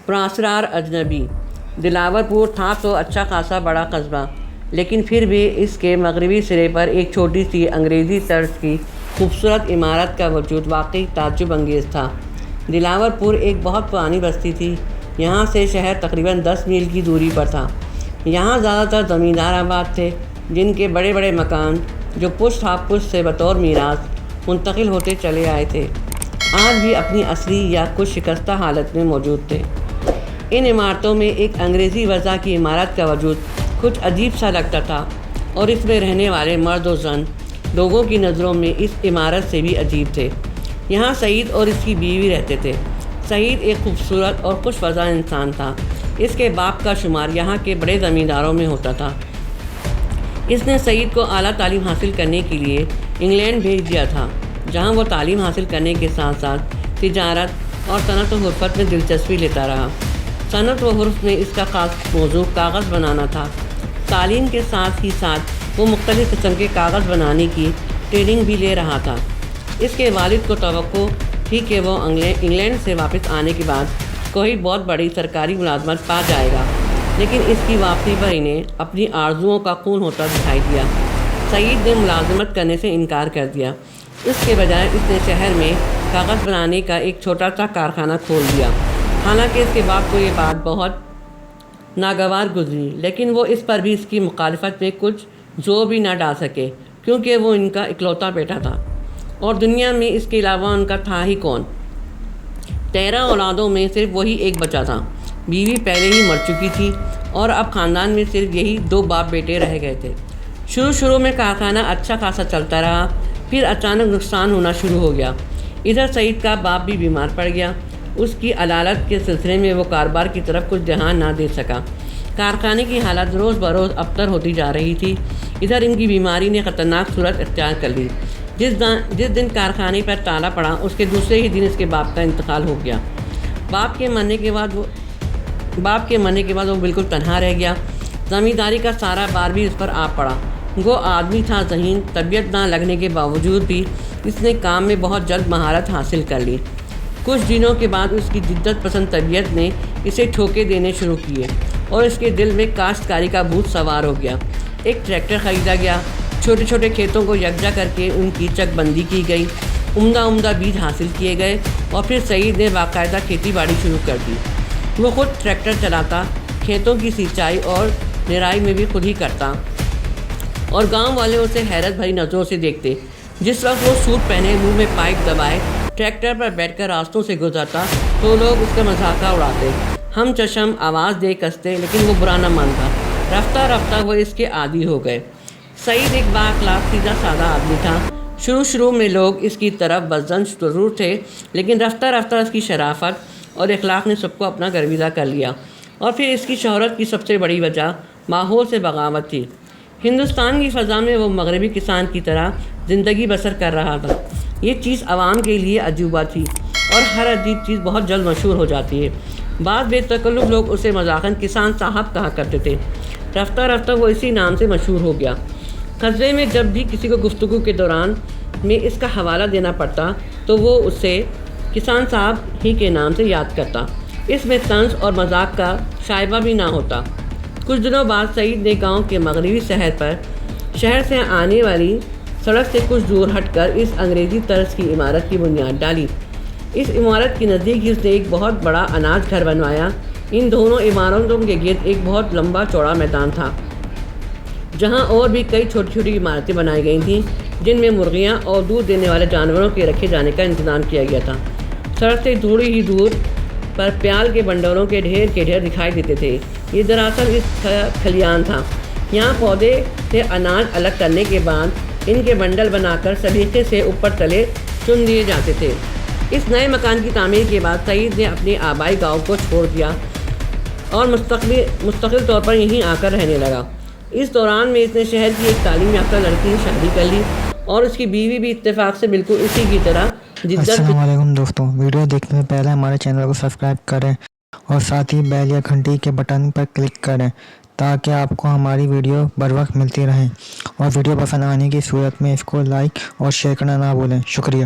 پراسرار اجنبی دلاور پور تھا تو اچھا خاصا بڑا قصبہ، لیکن پھر بھی اس کے مغربی سرے پر ایک چھوٹی سی انگریزی طرز کی خوبصورت عمارت کا وجود واقعی تعجب انگیز تھا۔ دلاور پور ایک بہت پرانی بستی تھی۔ یہاں سے شہر تقریباً 10 میل کی دوری پر تھا۔ یہاں زیادہ تر زمیندار آباد تھے، جن کے بڑے بڑے مکان جو پشت ہا پشت سے بطور میراث منتقل ہوتے چلے آئے تھے، آج بھی اپنی اصلی یا کچھ شکستہ حالت میں موجود تھے۔ ان عمارتوں میں ایک انگریزی وضع کی عمارت کا وجود کچھ عجیب سا لگتا تھا، اور اس میں رہنے والے مرد و زن لوگوں کی نظروں میں اس عمارت سے بھی عجیب تھے۔ یہاں سعید اور اس کی بیوی رہتے تھے۔ سعید ایک خوبصورت اور خوش فضا انسان تھا۔ اس کے باپ کا شمار یہاں کے بڑے زمینداروں میں ہوتا تھا۔ اس نے سعید کو اعلیٰ تعلیم حاصل کرنے کے لیے انگلینڈ بھیج دیا تھا، جہاں وہ تعلیم حاصل کرنے کے ساتھ ساتھ تجارت اور صنعت و حرفت میں دلچسپی لیتا رہا۔ صنعت و حرف میں اس کا خاص موضوع کاغذ بنانا تھا۔ تعلیم کے ساتھ ہی ساتھ وہ مختلف قسم کے کاغذ بنانے کی ٹریننگ بھی لے رہا تھا۔ اس کے والد کو توقع تھی کہ وہ انگلینڈ سے واپس آنے کے بعد کوئی بہت بڑی سرکاری ملازمت پا جائے گا، لیکن اس کی واپسی پر انہیں اپنی آرزوؤں کا خون ہوتا دکھائی دیا۔ سعید نے ملازمت کرنے سے انکار کر دیا۔ اس کے بجائے اس نے شہر میں کاغذ بنانے کا ایک چھوٹا سا کارخانہ کھول دیا۔ حالانکہ اس کے باپ کو یہ بات بہت ناگوار گزری، لیکن وہ اس پر بھی اس کی مخالفت میں کچھ زور بھی نہ ڈال سکے، کیونکہ وہ ان کا اکلوتا بیٹا تھا، اور دنیا میں اس کے علاوہ ان کا تھا ہی کون۔ 13 اولادوں میں صرف وہی ایک بچہ تھا۔ بیوی پہلے ہی مر چکی تھی، اور اب خاندان میں صرف یہی 2 باپ بیٹے رہ گئے تھے۔ شروع میں کارخانہ اچھا خاصا چلتا رہا، پھر اچانک نقصان ہونا شروع ہو گیا۔ ادھر سعید کا باپ بھی بیمار پڑ گیا۔ اس کی علالت کے سلسلے میں وہ کاروبار کی طرف کچھ دھیان نہ دے سکا۔ کارخانے کی حالت روز بروز ابتر ہوتی جا رہی تھی۔ ادھر ان کی بیماری نے خطرناک صورت اختیار کر لی۔ جس دن کارخانے پر تالا پڑا، اس کے دوسرے ہی دن اس کے باپ کا انتقال ہو گیا۔ باپ کے مرنے کے بعد وہ بالکل تنہا رہ گیا۔ زمینداری کا سارا بار بھی اس پر آ پڑا۔ وہ آدمی تھا ذہین، طبیعت نہ لگنے کے باوجود بھی اس نے کام میں بہت جلد مہارت حاصل کر لی۔ کچھ دنوں کے بعد اس کی جدت پسند طبیعت نے اسے ٹھوکے دینے شروع کیے، اور اس کے دل میں کاشتکاری کا بھوت سوار ہو گیا۔ ایک ٹریکٹر خریدا گیا، چھوٹے چھوٹے کھیتوں کو یکجا کر کے ان کی چک بندی کی گئی، عمدہ بیج حاصل کیے گئے، اور پھر سعید نے باقاعدہ کھیتی باڑی شروع کر دی۔ وہ خود ٹریکٹر چلاتا، کھیتوں کی سینچائی اور نرائی میں بھی خود ہی کرتا، اور گاؤں والے اسے حیرت بھری نظروں سے دیکھتے۔ جس وقت وہ سوٹ پہنے، منہ میں پائپ دبائے، ٹریکٹر پر بیٹھ کر راستوں سے گزرتا، تو لوگ اس کا مذاق اڑاتے، ہم چشم آواز دے کستے، لیکن وہ برا نہ مانتا۔ رفتہ رفتہ وہ اس کے عادی ہو گئے۔ سعید ایک بااخلاق سیدھا سادہ آدمی تھا۔ شروع میں لوگ اس کی طرف بدظن ضرور تھے، لیکن رفتہ رفتہ اس کی شرافت اور اخلاق نے سب کو اپنا گرویدہ کر لیا۔ اور پھر اس کی شہرت کی سب سے بڑی وجہ ماحول سے بغاوت تھی۔ ہندوستان کی فضا میں وہ مغربی کسان کی طرح زندگی بسر کر رہا تھا۔ یہ چیز عوام کے لیے عجوبہ تھی، اور ہر عجیب چیز بہت جلد مشہور ہو جاتی ہے۔ بعض بے تکلف لوگ اسے مذاقاً کسان صاحب کہا کرتے تھے۔ رفتہ رفتہ وہ اسی نام سے مشہور ہو گیا۔ قصبے میں جب بھی کسی کو گفتگو کے دوران میں اس کا حوالہ دینا پڑتا، تو وہ اسے کسان صاحب ہی کے نام سے یاد کرتا۔ اس میں طنز اور مذاق کا شائبہ بھی نہ ہوتا۔ کچھ دنوں بعد سعید نے گاؤں کے مغربی شہر سے آنے والی سڑک سے کچھ دور ہٹ کر اس انگریزی طرز کی عمارت کی بنیاد ڈالی۔ اس عمارت کے نزدیک اس نے ایک بہت بڑا اناج گھر بنوایا۔ ان دونوں عمارتوں کے گرد ایک بہت لمبا چوڑا میدان تھا، جہاں اور بھی کئی چھوٹی چھوٹی عمارتیں بنائی گئی تھیں، جن میں مرغیاں اور دودھ دینے والے جانوروں کے رکھے جانے کا انتظام کیا گیا تھا۔ سڑک سے تھوڑی ہی دور پر پیال کے بنڈوروں کے ڈھیر دکھائی دیتے تھے۔ یہ دراصل اس کھلیان تھا۔ یہاں پودے سے اناج الگ کرنے کے بعد ان کے بنڈل بنا کر سلیقے سے اوپر تلے چن دیے جاتے تھے۔ اس نئے مکان کی تعمیر کے بعد سعید نے اپنے آبائی گاؤں کو چھوڑ دیا اور مستقل طور پر یہیں آ کر رہنے لگا۔ اس دوران میں اس نے شہر کی ایک تعلیم یافتہ لڑکی سے شادی کر لی، اور اس کی بیوی بھی اتفاق سے بالکل اسی کی طرح جدت۔ السلام علیکم دوستوں، ویڈیو دیکھنے سے پہلے ہمارے چینل کو سبسکرائب کریں اور ساتھ ہی بیل یا گھنٹی کے بٹن پر کلک کریں تاکہ آپ کو ہماری ویڈیو بر وقت ملتی رہیں، اور ویڈیو پسند آنے کی صورت میں اس کو لائک اور شیئر کرنا نہ بھولیں۔ شکریہ۔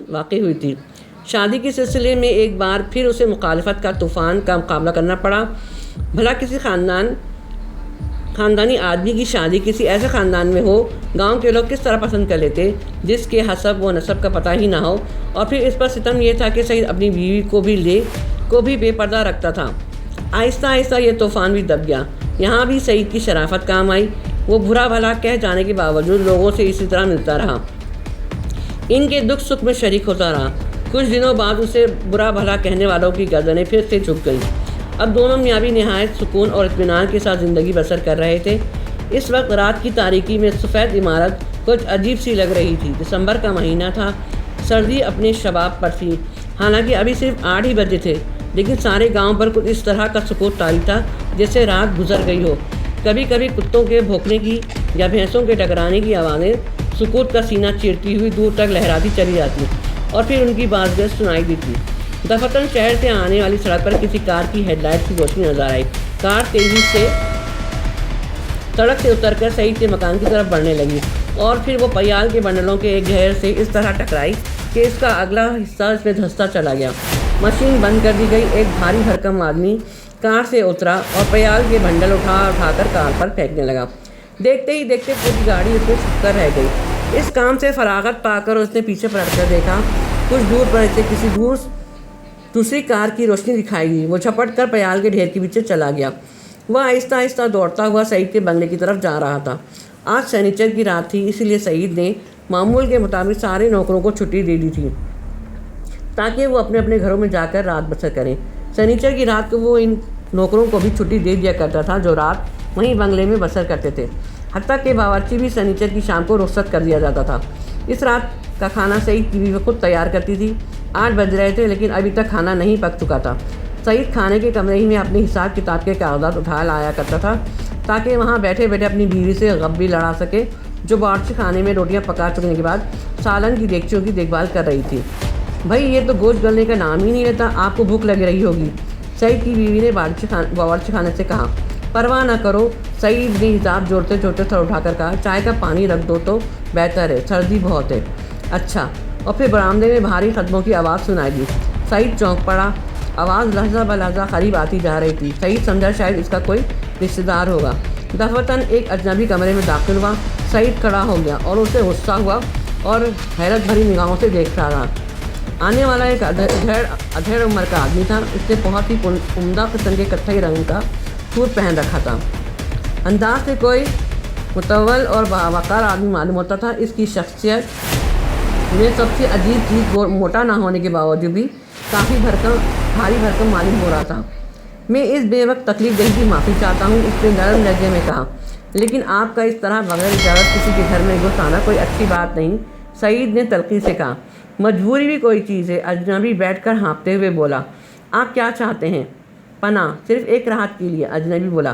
واقع ہوئی تھی۔ شادی کے سلسلے میں ایک بار پھر اسے مخالفت کا طوفان کا مقابلہ کرنا پڑا۔ بھلا کسی خاندانی آدمی کی شادی کسی ایسے خاندان میں ہو، گاؤں کے لوگ کس طرح پسند کر لیتے جس کے حسب و نسب کا پتہ ہی نہ ہو، اور پھر اس پر ستم یہ تھا کہ سعید اپنی بیوی کو بھی بے پردہ رکھتا تھا۔ آہستہ آہستہ یہ طوفان بھی دب گیا۔ یہاں بھی سعید کی شرافت کام آئی۔ وہ برا بھلا کہہ جانے کے باوجود لوگوں سے اسی طرح ملتا رہا، ان کے دکھ سکھ میں شریک ہوتا رہا۔ کچھ دنوں بعد اسے برا بھلا کہنے والوں کی گردنیں پھر سے جھک گئیں۔ اب دونوں میاں بھی نہایت سکون اور اطمینان کے ساتھ زندگی بسر کر رہے تھے۔ اس وقت رات کی تاریکی میں سفید عمارت کچھ عجیب سی لگ رہی تھی۔ دسمبر کا مہینہ تھا، سردی اپنے شباب پر تھی۔ حالانکہ ابھی صرف 8 ہی بجے تھے، لیکن سارے گاؤں پر کچھ اس طرح کا سکوت طاری تھا جیسے رات گزر گئی ہو۔ کبھی کبھی کتوں کے بھونکنے کی یا بھینسوں کے ٹکرانے کی آوازیں سکوت کا سینہ چیرتی ہوئی دور تک لہراتی چلی جاتی، اور پھر ان کی باز گشت سنائی دیتی۔ دفتن شہر سے آنے والی سڑک پر کسی کار کی ہیڈ لائٹ کی روشنی نظر آئی۔ کار تیزی سے سڑک سے اتر کر سعید کے مکان کی طرف بڑھنے لگی، اور پھر وہ پیال کے بنڈلوں کے ایک ڈھیر سے اس طرح ٹکرائی کہ اس کا اگلا حصہ اس میں دھنستا چلا گیا۔ مشین بند کر دی گئی۔ ایک بھاری بھرکم آدمی کار سے اترا اور پیال کے بنڈل اٹھا کر کار پر پھینکنے لگا۔ دیکھتے ہی دیکھتے پوری گاڑی اس میں چھپ کر رہ گئی۔ اس کام سے فراغت پا کر اس نے پیچھے پلٹ کر دیکھا۔ کچھ دور پر اسے کسی دوسری کار کی روشنی دکھائی دی۔ وہ جھپٹ کر پیال کے ڈھیر کے پیچھے چلا گیا۔ وہ آہستہ آہستہ دوڑتا ہوا سعید کے بنگلے کی طرف جا رہا تھا۔ آج سنیچر کی رات تھی، اس لیے سعید نے معمول کے مطابق سارے نوکروں کو چھٹی دے دی تھی تاکہ وہ اپنے اپنے گھروں میں جا کر رات بسر کریں۔ سنیچر کی رات کو وہ ان نوکروں کو بھی چھٹی دے دیا کرتا تھا جو رات وہیں بنگلے میں بسر کرتے تھے۔ حتیٰ کہ باورچی بھی سنیچر کی شام کو رخصت کر دیا جاتا تھا۔ اس رات کا کھانا سعید کی بیوی خود تیار کرتی تھی۔ 8 بج رہے تھے لیکن ابھی تک کھانا نہیں پک چکا تھا۔ سعید کھانے کے کمرے ہی میں اپنے حساب کتاب کے کاغذات اٹھا لایا کرتا تھا تاکہ وہاں بیٹھے بیٹھے اپنی بیوی سے غب بھی لڑا سکے جو باورچی خانے میں روٹیاں پکا چکنے کے بعد سالن کی دیگچیوں کی دیکھ بھال کر رہی تھی۔ بھائی یہ تو گوشت گلنے کا نام ہی نہیں لیتا، آپ کو بھوک لگ رہی ہوگی، سعید کی بیوی نے باورچی خانے سے کہا۔ پرواہ نہ کرو، سعید نے حساب جوڑتے جوڑتے سر اٹھا کر کہا، چائے کا پانی رکھ دو تو بہتر ہے، سردی بہت ہے۔ اچھا۔ اور پھر برآمدے میں بھاری قدموں کی آواز سنائی دی۔ سعید چونک پڑا۔ آواز لہجہ بلہجہ قریب آتی جا رہی تھی۔ سعید سمجھا شاید اس کا کوئی رشتہ دار ہوگا۔ دفعتاً ایک اجنبی کمرے میں داخل ہوا۔ سعید کھڑا ہو گیا اور اسے غصہ ہوا اور حیرت بھری نگاہوں سے دیکھ رہا۔ آنے والا ایک ادھیڑ عمر کا آدمی تھا۔ اس نے بہت ہی عمدہ قسم کے کتھئی رنگ کا سوٹ پہن رکھا تھا۔ انداز سے کوئی متول اور باوقار آدمی معلوم ہوتا تھا۔ اس کی شخصیت میں سب سے عجیب چیز موٹا نہ ہونے کے باوجود بھی کافی بھاری بھرکم معلوم ہو رہا تھا۔ میں اس بے وقت تکلیف دہی کی معافی چاہتا ہوں، اس نے نرم لہجے میں کہا، لیکن آپ کا اس طرح بغیر اجازت کسی کے گھر میں گھس آنا کوئی اچھی بات نہیں۔ سعید نے تلخی سے کہا، مجبوری بھی کوئی چیز ہے۔ اجنبی بیٹھ کر ہانپتے ہوئے بولا، آپ کیا چاہتے ہیں؟ پناہ، صرف ایک راحت کے لیے، اجنبی بولا۔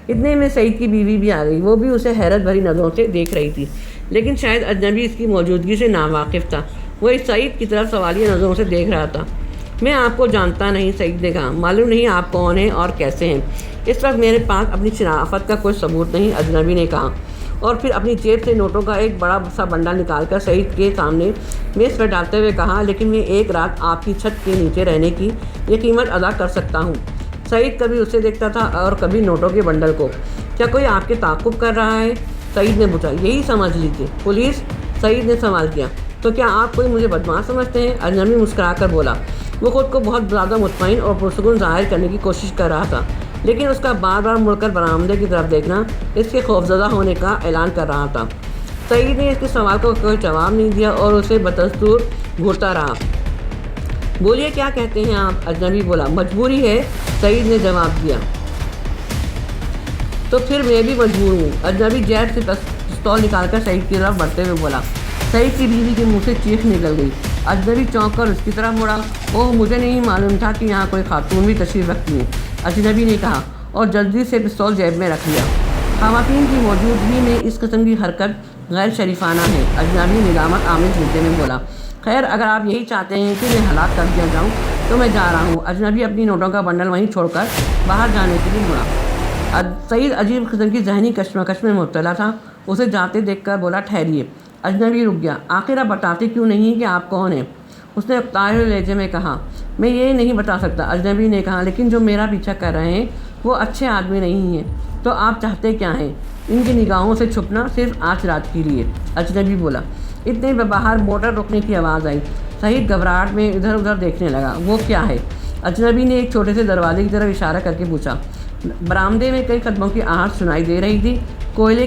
اتنے میں سعید کی بیوی بھی آ گئی۔ وہ بھی اسے حیرت بھری نظروں سے دیکھ رہی تھی، لیکن شاید اجنبی اس کی موجودگی سے ناواقف تھا۔ وہ اس سعید کی طرف سوالیہ نظروں سے دیکھ رہا تھا۔ میں آپ کو جانتا نہیں، سعید نے کہا، معلوم نہیں آپ کون ہیں اور کیسے ہیں۔ اس وقت میرے پاس اپنی شناخت کا کوئی ثبوت نہیں، اجنبی نے کہا، اور پھر اپنی جیب سے نوٹوں کا ایک بڑا سا بنڈل نکال کر سعید کے سامنے میز پر ڈالتے ہوئے کہا، لیکن میں ایک رات آپ کی چھت کے نیچے رہنے کی یہ قیمت ادا کر سکتا ہوں۔ سعید کبھی اسے دیکھتا تھا اور کبھی نوٹوں کے بنڈل کو۔ کیا کوئی آپ کے تعاقب کر رہا ہے؟ سعید نے پوچھا۔ یہی سمجھ لیجیے۔ پولیس؟ سعید نے سوال کیا۔ تو کیا آپ کوئی مجھے بدماش سمجھتے ہیں؟ اجنبی مسکرا کر بولا۔ وہ خود کو بہت زیادہ مطمئن اور پرسکون ظاہر کرنے کی کوشش کر رہا تھا، لیکن اس کا بار بار مڑ کر برآمدے کی طرف دیکھنا اس کے خوفزدہ ہونے کا اعلان کر رہا تھا۔ سعید نے اس کے سوال کو کوئی جواب نہیں دیا اور اسے بدستور گھورتا رہا۔ بولیے کیا کہتے ہیں آپ؟ اجنبی بولا۔ مجبوری ہے، سعید نے جواب دیا۔ تو پھر میں بھی مجبور ہوں، اجنبی جیب سے پستول نکال کر سعید کی طرف بڑھتے ہوئے بولا۔ سعید کی بیوی کے منہ سے چیخ نکل گئی۔ اجنبی چونک کر اس کی طرف مڑا۔ اوہ، مجھے نہیں معلوم تھا کہ یہاں کوئی خاتون بھی تشریف رکھتی ہے، اجنبی نے کہا اور جلدی سے پستول جیب میں رکھ لیا۔ خواتین کی موجودگی میں اس قسم کی حرکت غیر شریفانہ ہے، اجنبی ندامت آمیز لہجے میں بولا۔ خیر، اگر آپ یہی چاہتے ہیں کہ میں ہلاک کر دیا جاؤں تو میں جا رہا ہوں۔ اجنبی اپنی نوٹوں کا بنڈل وہیں چھوڑ کر باہر جانے کے لیے مڑا۔ سعید عجیب قسم کی ذہنی کشمکش میں مبتلا تھا۔ اسے جاتے دیکھ کر بولا، ٹھہریے۔ اجنبی رک گیا۔ آخر آپ بتاتے کیوں نہیں کہ آپ کون ہیں؟ اس نے اکتائے ہوئے لہجے میں کہا، میں یہ نہیں بتا سکتا۔ اجنبی نے کہا، لیکن جو میرا پیچھا کر رہے ہیں وہ اچھے آدمی نہیں ہیں، تو آپ چاہتے کیا ہیں؟ ان کی نگاہوں سے چھپنا صرف آج رات کے لیے۔ اجنبی بولا۔ اتنے میں باہر موٹر رکنے کی آواز آئی۔ سعید گھبراہٹ میں ادھر ادھر دیکھنے لگا۔ وہ کیا ہے؟ اجنبی نے ایک چھوٹے سے دروازے کی طرف اشارہ کر کے پوچھا۔ برآمدے میں کئی قدموں کی آہٹ سنائی دے رہی تھی۔ کوئلے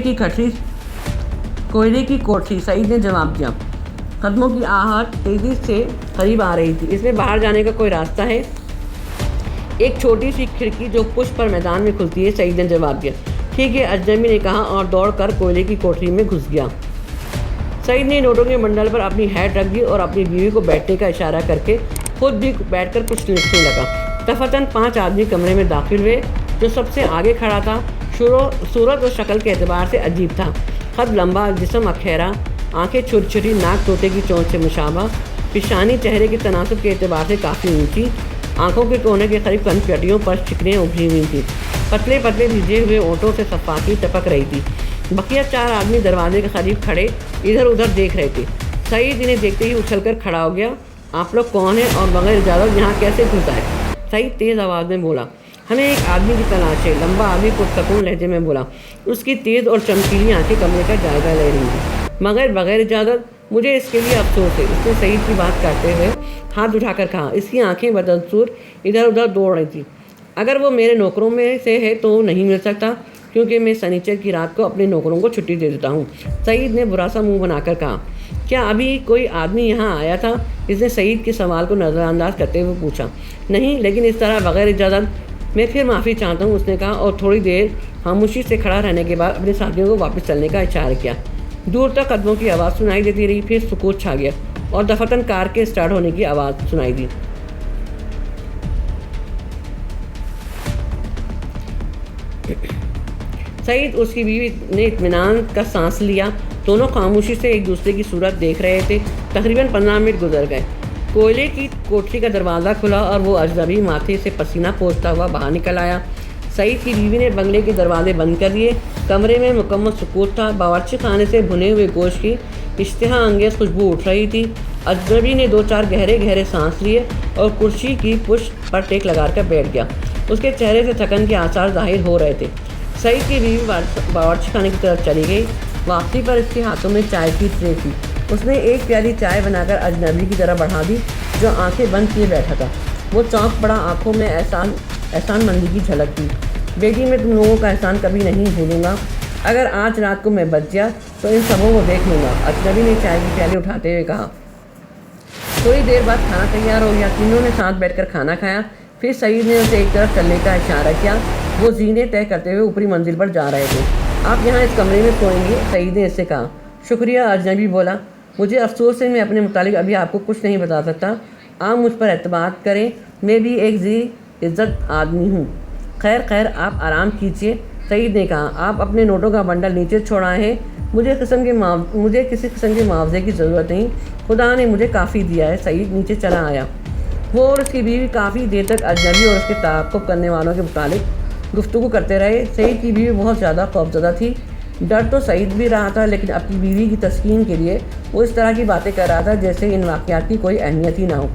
کی کوٹھی، سعید نے جواب دیا۔ قدموں کی آہٹ تیزی سے قریب آ رہی تھی۔ اس میں باہر جانے کا کوئی راستہ ہے؟ ایک چھوٹی سی کھڑکی جو پشت پر میدان میں کھلتی ہے، سعید نے جواب دیا۔ ٹھیک ہے، اجنبی نے کہا اور دوڑ کر کوئلے کی کوٹھی میں گھس گیا۔ سعید نے نوٹوں کے بنڈل پر اپنی ہیٹ رکھ دی اور اپنی بیوی کو بیٹھنے کا اشارہ کر کے خود بھی بیٹھ کر کچھ لکھنے لگا۔ دفعتاً 5 آدمی کمرے میں داخل ہوئے۔ جو سب سے آگے کھڑا تھا صورت و شکل کے اعتبار سے عجیب تھا۔ قد لمبا، جسم اکھیرا، آنکھیں چھوٹی، ناک طوطے کی چونچ سے مشابہ، پیشانی چہرے کے تناسب کے اعتبار سے کافی اونچی، آنکھوں کے کونے کے قریب کنپٹیوں پر شکنیں ابھری ہوئی تھیں، پتلے بھیجے ہوئے اونٹوں سے صفاقی ٹپک رہی تھی۔ بقیہ 4 آدمی دروازے کے قریب کھڑے ادھر ادھر دیکھ رہے تھے۔ سعید انہیں دیکھتے ہی اچھل کر کھڑا ہو گیا۔ آپ لوگ کون ہیں اور بغیر اجازت یہاں کیسے گھس آئے؟ سعید تیز آواز میں بولا۔ ہمیں ایک آدمی کی تلاش ہے، لمبا آدمی پرسکون لہجے میں بولا۔ اس کی تیز اور چمکیلی آنکھیں کمرے کا جائزہ لے رہی تھیں۔ بغیر اجازت؟ مجھے اس کے لیے افسوس ہے، اس نے سعید کی بات کرتے ہوئے ہاتھ اٹھا کر کہا۔ اس کی آنکھیں بدستور ادھر ادھر دوڑ رہی تھیں۔ اگر وہ میرے نوکروں میں سے ہے تو نہیں مل سکتا، کیونکہ میں سنیچر کی رات کو اپنے نوکروں کو چھٹی دے دیتا ہوں۔ سعید نے برا سا منہ بنا کر کہا۔ کیا ابھی کوئی آدمی یہاں آیا تھا؟ اس نے سعید کے سوال کو نظر انداز کرتے ہوئے پوچھا۔ نہیں، لیکن اس طرح بغیر اجازت؟ میں پھر معافی چاہتا ہوں، اس نے کہا اور تھوڑی دیر خاموشی سے کھڑا رہنے کے بعد اپنے ساتھیوں کو واپس چلنے کا اشارہ کیا۔ دور تک قدموں کی آواز سنائی دیتی رہی، پھر سکوت چھا گیا اور دفعتاً کار کے اسٹارٹ ہونے کی آواز سنائی دی۔ سعید اور اس کی بیوی نے اطمینان کا سانس لیا۔ دونوں خاموشی سے ایک دوسرے کی صورت دیکھ رہے تھے۔ تقریباً 15 منٹ گزر گئے۔ کوئلے کی کوٹھی کا دروازہ کھلا اور وہ اجنبی ماتھے سے پسینہ پوچھتا ہوا باہر نکل آیا۔ سعید کی بیوی نے بنگلے کے دروازے بند کر دیے۔ کمرے میں مکمل سکوت تھا۔ باورچی خانے سے بھنے ہوئے گوشت کی اشتہا انگیز خوشبو اٹھ رہی تھی۔ اجنبی نے 2-4 گہرے سانس لیے اور کرسی کی پشت پر ٹیک لگا کر بیٹھ گیا۔ اس کے چہرے سے تھکن کے آثار ظاہر ہو رہے تھے۔ سعید کی بیوی باورچی خانے کی طرف چلی گئی۔ واپسی پر اس کے ہاتھوں میں چائے کی ٹرے تھی۔ اس نے ایک پیالی چائے بنا کر اجنبی کی طرف بڑھا دی، جو آنکھیں بند کیے بیٹھا تھا۔ وہ چونک پڑا، آنکھوں میں احسان مندی کی جھلک تھی۔ بیٹی، میں تم لوگوں کا احسان کبھی نہیں بھولوں گا۔ اگر آج رات کو میں بچ گیا تو ان سبوں کو دیکھ لوں گا، اجنبی نے چائے کی پیالی اٹھاتے ہوئے کہا۔ تھوڑی دیر بعد کھانا تیار ہو گیا۔ تینوں نے ساتھ بیٹھ کر کھانا کھایا۔ پھر سعید نے اسے ایک طرف چلنے کا اشارہ کیا۔ وہ زینے طے کرتے ہوئے اوپری منزل پر جا رہے تھے۔ آپ یہاں اس کمرے میں سوئیں گے، سعید نے اس سے کہا۔ شکریہ، اجنبی بولا۔ مجھے افسوس ہے، میں اپنے متعلق ابھی آپ کو کچھ نہیں بتا سکتا۔ آپ مجھ پر اعتماد کریں، میں بھی ایک ذی عزت آدمی ہوں۔ خیر آپ آرام کیجیے، سعید نے کہا۔ آپ اپنے نوٹوں کا بنڈل نیچے چھوڑ آئے ہیں۔ مجھے کسی قسم کے معاوضے کی ضرورت نہیں، خدا نے مجھے کافی دیا ہے۔ سعید نیچے چلا آیا۔ وہ اور اس کی بیوی کافی دیر تک اجنبی اور اس کے تعاقب کرنے والوں کے متعلق گفتگو کرتے رہے۔ سعید کی بیوی بہت زیادہ خوفزدہ تھی۔ ڈر تو سعید بھی رہا تھا، لیکن اپنی بیوی کی تسکین کے لیے وہ اس طرح کی باتیں کر رہا تھا جیسے ان واقعات کی کوئی اہمیت ہی نہ ہو۔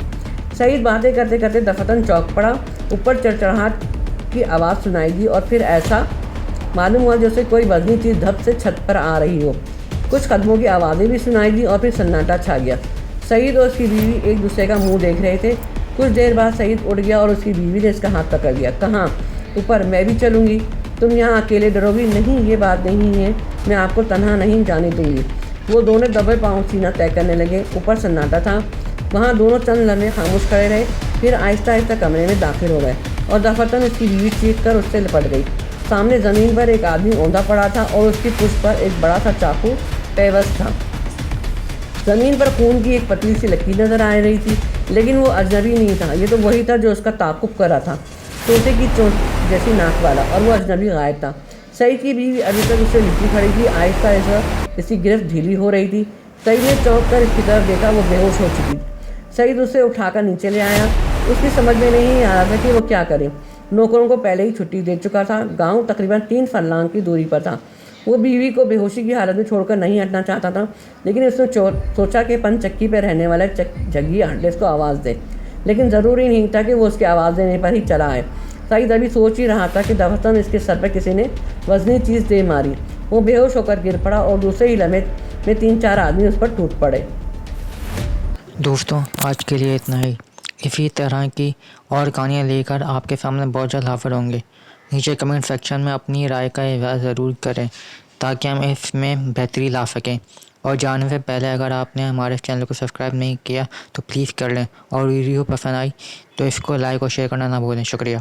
سعید باتیں کرتے کرتے دفعتاً چونک پڑا۔ اوپر چڑچڑاہٹ کی آواز سنائی دی اور پھر ایسا معلوم ہوا جیسے کوئی وزنی چیز دھپ سے چھت پر آ رہی ہو۔ کچھ قدموں کی آوازیں بھی سنائی دی اور پھر سناٹا چھا گیا۔ سعید اور اس کی بیوی ایک دوسرے کا منہ دیکھ رہے تھے۔ کچھ دیر بعد سعید اٹھ گیا اور اس کی بیوی نے اس کا ہاتھ پکڑ لیا۔ کہاں؟ اوپر، میں بھی چلوں گی۔ تم یہاں اکیلے ڈرو گی؟ نہیں، یہ بات نہیں ہے، میں آپ کو تنہا نہیں جانے دوں گی۔ وہ دونوں دبے پاؤں سینہ طے کرنے لگے۔ اوپر سناٹا تھا۔ وہاں دونوں چند لمحے خاموش کھڑے رہے، پھر آہستہ آہستہ کمرے میں داخل ہو گئے اور دفعتاً اس کی بیوی چیخ کر اس سے لپٹ گئی۔ سامنے زمین پر ایک آدمی اوندا پڑا تھا اور اس کی پشت پر ایک بڑا سا چاقو پیوست تھا۔ زمین پر خون کی ایک پتلی سی لکیر نظر آ رہی تھی، لیکن وہ اجنبی نہیں تھا۔ یہ تو وہی تھا جو اس کا تعاقب کر رہا تھا، طوطے کی چونچ جیسی ناک والا، اور وہ اجنبی غائب تھا۔ سعید کی بیوی ابھی تک اس سے لپٹی کھڑی تھی۔ آہستہ آہستہ اس کی گرفت ڈھیلی ہو رہی تھی۔ سعید نے چونک کر اس کی طرف دیکھا، وہ بے ہوش ہو چکی۔ سعید اسے اٹھا کر نیچے لے آیا۔ اس کی سمجھ میں نہیں آ رہا تھا کہ وہ کیا کرے۔ نوکروں کو پہلے ہی چھٹی دے چکا تھا۔ گاؤں تقریباً 3 فرلانگ کی دوری پر تھا۔ وہ بیوی کو بے ہوشی کی حالت میں چھوڑ کر نہیں ہٹنا چاہتا تھا، لیکن اس نے سوچا کہ پن چکی پہ رہنے والا جھگی ہارٹلیس کو آواز دے، لیکن ضروری نہیں تھا کہ وہ اس کی آواز دینے پر ہی چلا آئے۔ سعید ابھی سوچ ہی رہا تھا کہ دفتن اس کے سر پہ کسی نے وزنی چیز دے ماری۔ وہ بے ہوش ہو کر گر پڑا اور دوسرے ہی لمحے میں 3-4 آدمی اس پر ٹوٹ پڑے۔ دوستوں آج کے لیے اتنا ہی۔ اسی طرح کی اور کہانیاں لے کر آپ کے سامنے بہت جلد حاضر ہوں گے۔ نیچے کمنٹ سیکشن میں اپنی رائے کا اظہار ضرور کریں تاکہ ہم اس میں بہتری لا سکیں، اور جانے سے پہلے اگر آپ نے ہمارے چینل کو سبسکرائب نہیں کیا تو پلیز کر لیں، اور ویڈیو پسند آئی تو اس کو لائک اور شیئر کرنا نہ بھولیں۔ شکریہ۔